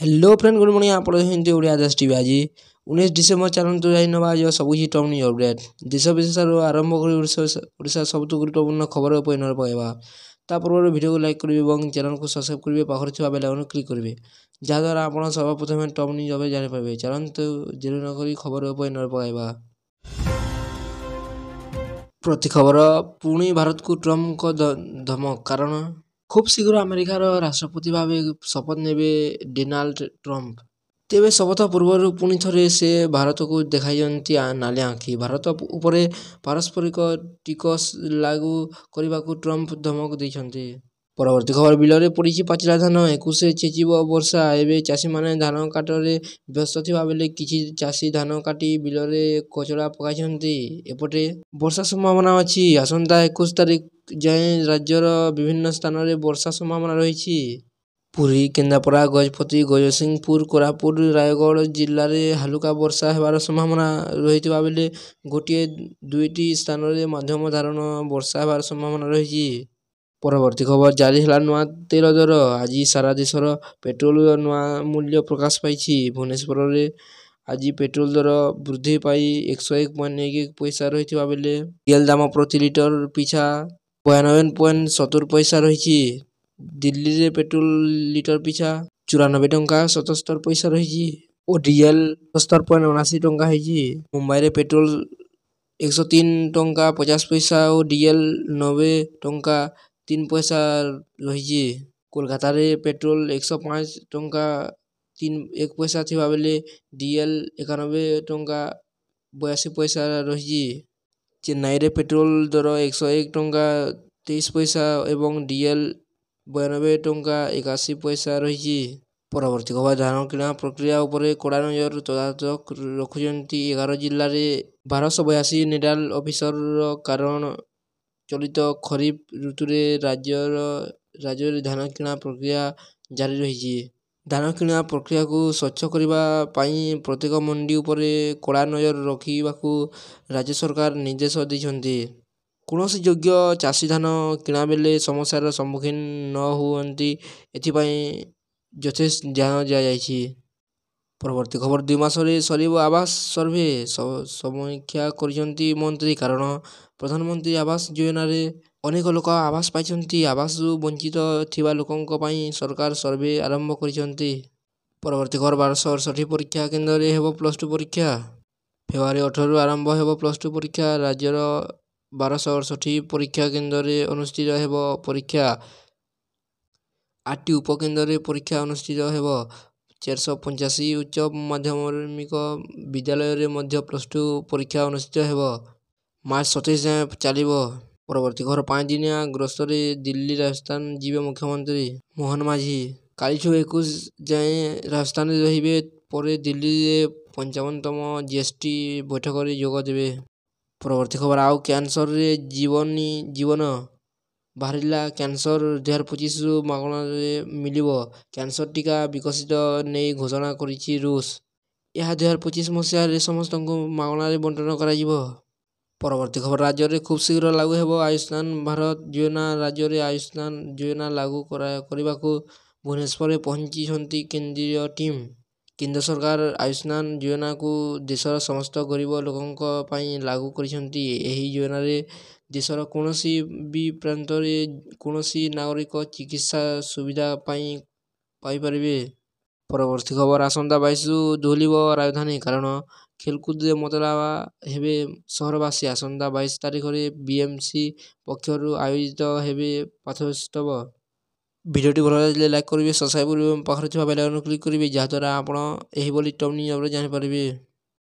Hello friend good morning आप हिंदी ओडिया आदेश TV आज 19 December चलतु जाई नवा आज सबुजी टॉप न्यूज अपडेट देश विदेशर आरंभ कर ओडिशा सबुठ गुरुत्वपूर्ण खबर उपर नजर पकाइबा ता पूर्व वीडियो को लाइक करेंगे और चैनल को सब्सक्राइब करेंगे पाखर थिबा बेल आइकन क्लिक करेंगे जहाँद्वारा आप सर्वप्रथम टॉप न्यूज अपडेट जानि पारबे चलतु देरी न करी खबर उपर नजर पकाइबा। प्रति खबर पुणी भारत को ट्रम्प को धमक कारण खूब शीघ्र अमेरिकार राष्ट्रपति भाव शपथ ने डोनाल्ड ट्रम्प तेरे शपथ पूर्व पुणी थे से भारत को देखाई नाली आँखि भारत उपर पारस्परिक टिकस लागू करने को ट्रम्प धमक देते। परवर्ती खबर बिल में पड़ी पाचिला धान 21 चेचिब वर्षा एवं चाषी मैंने धान काटरे व्यस्त थिबा बेले किछि चाषी धान काटी बिल में कचड़ा पकाई एपटे वर्षा संभावना अच्छी आसंता 21 तारिख जाए राज्यर विभिन्न स्थान में वर्षा संभावना रही। पुरी केन्द्रापड़ा गजपति गजसिंहपुर कोरापुट रायगढ़ जिले में हालुका वर्षा होबार संभावना रही बेले गोटे दुईटी स्थान में मध्यम धारण वर्षा होबार संभावना रही। परवर्ती खबर जारी है नुआ तेल दर आज सारा देशर पेट्रोल नुआ मूल्य प्रकाश पाई भुवनेश्वर में आज पेट्रोल दर वृद्धि पाई 101.11 पैसा रही बेले तेल दाम प्रति लिटर पिछा 92.70 पैसा रही। दिल्ली रे पेट्रोल लिटर पिछा 94 टंका 77 पैसा रही और डीएल 77.79 टंका है। मुंबई रे पेट्रोल 103 टंका 50 पैसा और डीएल 90 टंका 3 पैसा रही। कोलकाता रे पेट्रोल 105 टंका 1 पैसा थी बेले डीएल 91 टंका 82 पैसा रही। चेन्नई रे पेट्रोल दर 101 टंका 23 पैसा एवं डीएल 92 टंका 81 पैसा रही। परवर्ती खबर धान किणा प्रक्रिया उपर कड़ा नजर तदारक रखुंट 11 जिले में 1282 नेडाल ऑफिसर कारण चलित खरीफ ऋतु राज्य धान किणा प्रक्रिया जारी रही। धान किणा प्रक्रिया को स्वच्छ करने प्रत्येक मंडी उपर कड़ा नजर रखा राज्य सरकार निर्देश देते। कौन योग्य चाषी धान किणा बेले समस्यार सम्मुखीन न हुअंती एथिपाई यथेष्ट ध्यान दिया। परवर्ती खबर 2 मास सरीब आवास सर्वे समीक्षा करिसेंती मंत्री कारण प्रधानमंत्री आवास योजना रे अनेक लोक आवास पाई आवास वंचित थिबा लोकंक पई सरकार सर्वे आरंभ करिसेंती। परवर्ती खबर 1268 परीक्षा केन्द्र रे हेबो +2 परीक्षा फेब्रुआरी 18 आरंभ हेबो +2 परीक्षा राज्यर 1268 परीक्षा केन्द्र रे अनुष्ठित हेबो परीक्षा 8टी उपकेन्द्र रे परीक्षा अनुष्ठित हेबो 485 उच्च माध्यमिक विद्यालय रे मध्य +2 परीक्षा अनुष्ठित हेबो मार्च 27 जाए चलिबो। परवर्ती खबर 5 दिनिया गस्त दिल्ली राजस्थान जीवे मुख्यमंत्री मोहन माझी कालीठू 21 जाए राजस्थान रहिबे परे दिल्ली रे 55तम जीएसटी बैठक रे जोग देबे। परवर्ती खबर आउ कैंसर रे जीवन बाहरिला कैंसर 2025 मागणा मिलिबो कैंसर टीका विकसित नहीं घोषणा करिछि रूस यह 2025 मसीह समस्त मागणा बंटन करा। परवर्ती खबर राज्य में खूब शीघ्र लागू हेबो आयुष्मान भारत योजना राज्य में आयुष्मान योजना लागू करने को भुवनेश्वर पहुंची केंद्रीय टीम। केंद्र सरकार आयुष्मान योजना को देशर समस्त गरीब लोकों लागू करिसेंती। एही योजना रे देशर कोनोसी भी प्रांत रे कोनोसी नागरिक चिकित्सा सुविधा पाई परिबे। परवर्ती खबर आसंता 22 धोलिब राजधानी कारण खेलकूद मतलावा हेबे सहरवासी आसंता 22 तारिख में बीएमसी पक्षर आयोजित हेबे पथोत्सव। भिडियोटी भल लगे लाइक करेंगे सब्सक्राइब करेंगे पाखर थिबा बेल आइकन क्लिक करेंगे जहाँद्वारा आप टॉप न्यूज जानि पारबे।